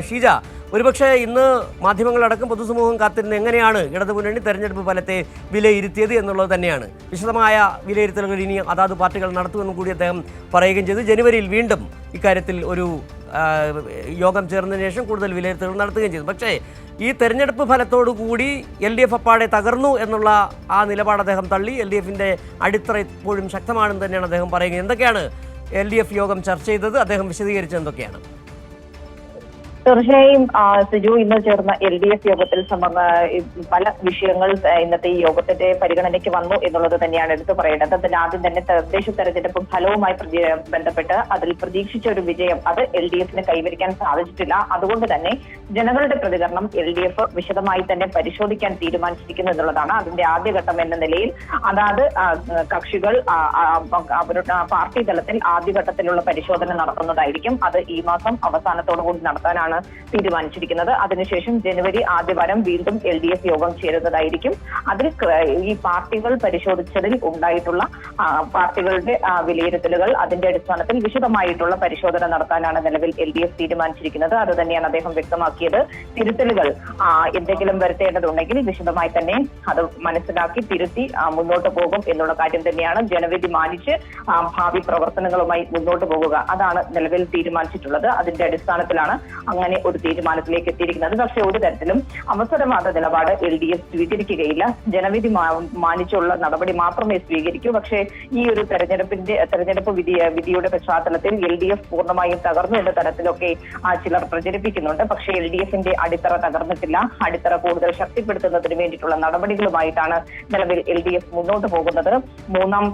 ഷീജ, ഒരുപക്ഷെ ഇന്ന് മാധ്യമങ്ങളടക്കം പൊതുസമൂഹം കാത്തിരുന്ന് എങ്ങനെയാണ് ഇടതുമുന്നണി തെരഞ്ഞെടുപ്പ് ഫലത്തെ വിലയിരുത്തിയത് എന്നുള്ളത് തന്നെയാണ്. വിശദമായ വിലയിരുത്തലുകൾ ഇനി അതാത് പാർട്ടികൾ നടത്തുമെന്നും കൂടി അദ്ദേഹം പറയുകയും ചെയ്തു. ജനുവരിയിൽ വീണ്ടും ഇക്കാര്യത്തിൽ ഒരു യോഗം ചേർന്നതിന് ശേഷം കൂടുതൽ വിലയിരുത്തലുകൾ നടത്തുകയും ചെയ്തു. പക്ഷേ ഈ തെരഞ്ഞെടുപ്പ് ഫലത്തോടുകൂടി LDF അപ്പാടെ തകർന്നു എന്നുള്ള ആ നിലപാട് അദ്ദേഹം തള്ളി. LDFിൻ്റെ അടിത്തറ ഇപ്പോഴും ശക്തമാണെന്ന് തന്നെയാണ് അദ്ദേഹം പറയുന്നത്. എന്തൊക്കെയാണ് LDF യോഗം ചർച്ച ചെയ്തത്? അദ്ദേഹം വിശദീകരിച്ചത് എന്തൊക്കെയാണ്? തീർച്ചയായും സിജു, ഇന്ന് ചേർന്ന LDF യോഗത്തിൽ പല വിഷയങ്ങൾ ഇന്നത്തെ ഈ യോഗത്തിന്റെ പരിഗണനയ്ക്ക് വന്നു എന്നുള്ളത് തന്നെയാണ് എടുത്തു പറയേണ്ടത്. അതിൽ ആദ്യം തന്നെ തദ്ദേശ തെരഞ്ഞെടുപ്പ് ഫലവുമായി ബന്ധപ്പെട്ട് അതിൽ പ്രതീക്ഷിച്ച ഒരു വിജയം അത് LDFന് കൈവരിക്കാൻ സാധിച്ചിട്ടില്ല. അതുകൊണ്ട് തന്നെ ജനങ്ങളുടെ പ്രതികരണം LDF വിശദമായി തന്നെ പരിശോധിക്കാൻ തീരുമാനിച്ചിരിക്കുന്നു എന്നുള്ളതാണ്. അതിന്റെ ആദ്യഘട്ടം എന്ന നിലയിൽ അതാത് കക്ഷികൾ അവരുടെ പാർട്ടി തലത്തിൽ ആദ്യഘട്ടത്തിലുള്ള പരിശോധന നടത്തുന്നതായിരിക്കും. അത് ഈ മാസം അവസാനത്തോടുകൂടി നടത്താനാണ് തീരുമാനിച്ചിരിക്കുന്നത്. അതിനുശേഷം ജനുവരി ആദ്യവാരം വീണ്ടും LDF യോഗം ചേരുന്നതായിരിക്കും. അതിൽ ഈ പാർട്ടികൾ പരിശോധിച്ചതിൽ ഉണ്ടായിട്ടുള്ള പാർട്ടികളുടെ വിലയിരുത്തലുകൾ അതിന്റെ അടിസ്ഥാനത്തിൽ വിശദമായിട്ടുള്ള പരിശോധന നടത്താനാണ് നിലവിൽ LDF തീരുമാനിച്ചിരിക്കുന്നത്. അത് തന്നെയാണ് അദ്ദേഹം വ്യക്തമാക്കിയത്. തിരുത്തലുകൾ എന്തെങ്കിലും വരുത്തേണ്ടതുണ്ടെങ്കിൽ വിശദമായി തന്നെ അത് മനസ്സിലാക്കി തിരുത്തി മുന്നോട്ട് പോകും എന്നുള്ള കാര്യം തന്നെയാണ്. ജനവിധി മാനിച്ച് ഭാവി പ്രവർത്തനങ്ങളുമായി മുന്നോട്ട് പോകുക, അതാണ് നിലവിൽ തീരുമാനിച്ചിട്ടുള്ളത്. അതിന്റെ അടിസ്ഥാനത്തിലാണ് അങ്ങനെ ഒരു തീരുമാനത്തിലേക്ക് എത്തിയിരിക്കുന്നത്. പക്ഷേ ഒരു തരത്തിലും അവസരവാദ നിലപാട് LDF സ്വീകരിക്കുകയില്ല. ജനവിധി മാനിച്ചുള്ള നടപടി മാത്രമേ സ്വീകരിക്കൂ. പക്ഷേ ഈ ഒരു തെരഞ്ഞെടുപ്പ് വിധിയുടെ പശ്ചാത്തലത്തിൽ LDF പൂർണ്ണമായും തകർന്നു എന്ന തരത്തിലൊക്കെ ചിലർ പ്രചരിപ്പിക്കുന്നുണ്ട്. പക്ഷേ LDFന്റെ അടിത്തറ തകർന്നിട്ടില്ല. അടിത്തറ കൂടുതൽ ശക്തിപ്പെടുത്തുന്നതിന് വേണ്ടിയിട്ടുള്ള നടപടികളുമായിട്ടാണ് നിലവിൽ LDF മുന്നോട്ട് പോകുന്നത്. മൂന്നാം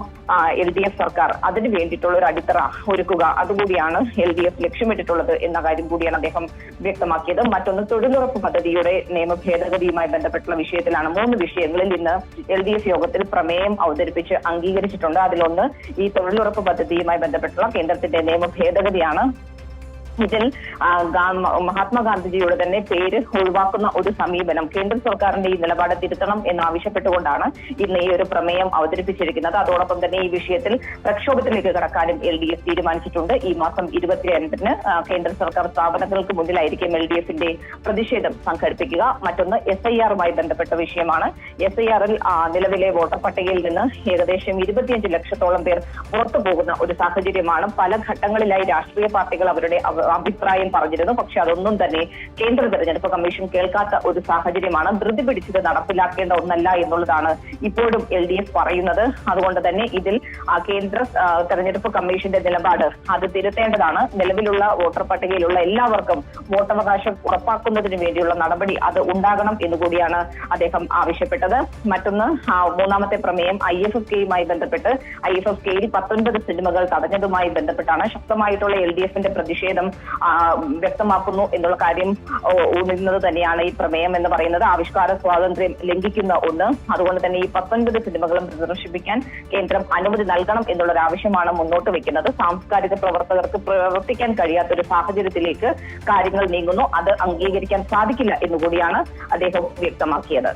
LDF സർക്കാർ അതിന് വേണ്ടിയിട്ടുള്ള ഒരു അടിത്തറ ഒരുക്കുക, അതുകൂടിയാണ് LDF ലക്ഷ്യമിട്ടിട്ടുള്ളത് എന്ന കാര്യം കൂടിയാണ് അദ്ദേഹം വ്യക്തമാക്കിയത്. മറ്റൊന്ന് തൊഴിലുറപ്പ് പദ്ധതിയുടെ നിയമ ഭേദഗതിയുമായി ബന്ധപ്പെട്ടുള്ള വിഷയത്തിലാണ്. 3 വിഷയങ്ങളിൽ ഇന്ന് LDF യോഗത്തിൽ പ്രമേയം അവതരിപ്പിച്ച് അംഗീകരിച്ചിട്ടുണ്ട്. അതിലൊന്ന് ഈ തൊഴിലുറപ്പ് പദ്ധതിയുമായി ബന്ധപ്പെട്ടുള്ള കേന്ദ്രത്തിന്റെ നിയമ ഭേദഗതിയാണ്. ഇതിൽ മഹാത്മാഗാന്ധിജിയുടെ തന്നെ പേര് ഒഴിവാക്കുന്ന ഒരു സമീപനം, കേന്ദ്ര സർക്കാരിന്റെ ഈ നിലപാട് തിരുത്തണം എന്നാവശ്യപ്പെട്ടുകൊണ്ടാണ് ഇന്ന് ഈ ഒരു പ്രമേയം അവതരിപ്പിച്ചിരിക്കുന്നത്. അതോടൊപ്പം തന്നെ ഈ വിഷയത്തിൽ പ്രക്ഷോഭത്തിലേക്ക് കടക്കാനും LDF തീരുമാനിച്ചിട്ടുണ്ട്. ഈ മാസം 22-ന് കേന്ദ്ര സർക്കാർ സ്ഥാപനങ്ങൾക്ക് മുന്നിലായിരിക്കും LDFന്റെ പ്രതിഷേധം സംഘടിപ്പിക്കുക. മറ്റൊന്ന് SIR-മായി ബന്ധപ്പെട്ട വിഷയമാണ്. SIR-ൽ നിലവിലെ വോട്ടർ പട്ടികയിൽ നിന്ന് ഏകദേശം 25 ലക്ഷത്തോളം പേർ പുറത്തു പോകുന്ന ഒരു സാഹചര്യമാണ്. പല ഘട്ടങ്ങളിലായി രാഷ്ട്രീയ പാർട്ടികൾ അവരുടെ അഭിപ്രായം പറഞ്ഞിരുന്നു. പക്ഷെ അതൊന്നും തന്നെ കേന്ദ്ര തെരഞ്ഞെടുപ്പ് കമ്മീഷൻ കേൾക്കാത്ത ഒരു സാഹചര്യമാണ്. ധൃതി പിടിച്ചത് നടപ്പിലാക്കേണ്ട ഒന്നല്ല എന്നുള്ളതാണ് ഇപ്പോഴും LDF പറയുന്നത്. അതുകൊണ്ട് തന്നെ ഇതിൽ കേന്ദ്ര തെരഞ്ഞെടുപ്പ് കമ്മീഷന്റെ നിലപാട് അത് തിരുത്തേണ്ടതാണ്. നിലവിലുള്ള വോട്ടർ പട്ടികയിലുള്ള എല്ലാവർക്കും വോട്ടവകാശം ഉറപ്പാക്കുന്നതിന് വേണ്ടിയുള്ള നടപടി അത് ഉണ്ടാകണം എന്നുകൂടിയാണ് അദ്ദേഹം ആവശ്യപ്പെട്ടത്. മറ്റൊന്ന് മൂന്നാമത്തെ പ്രമേയം IFFK-യുമായി ബന്ധപ്പെട്ട് IFFK-യിൽ 19 സിനിമകൾ തടഞ്ഞതുമായി ബന്ധപ്പെട്ടാണ്. ശക്തമായിട്ടുള്ള LDFന്റെ പ്രതിഷേധം വ്യക്തമാക്കുന്നു എന്നുള്ള കാര്യം ഊന്നുന്നത് തന്നെയാണ് ഈ പ്രമേയം എന്ന് പറയുന്നത്. ആവിഷ്കാര സ്വാതന്ത്ര്യം ലംഘിക്കുന്ന ഒന്ന്. അതുകൊണ്ട് തന്നെ ഈ 19 സിനിമകളും പ്രദർശിപ്പിക്കാൻ കേന്ദ്രം അനുമതി നൽകണം എന്നുള്ള ഒരു ആവശ്യമാണ് മുന്നോട്ട് വെക്കുന്നത്. സാംസ്കാരിക പ്രവർത്തകർക്ക് പ്രവർത്തിക്കാൻ കഴിയാത്തൊരു സാഹചര്യത്തിലേക്ക് കാര്യങ്ങൾ നീങ്ങുന്നു. അത് അംഗീകരിക്കാൻ സാധിക്കില്ല എന്നുകൂടിയാണ് അദ്ദേഹം വ്യക്തമാക്കിയത്.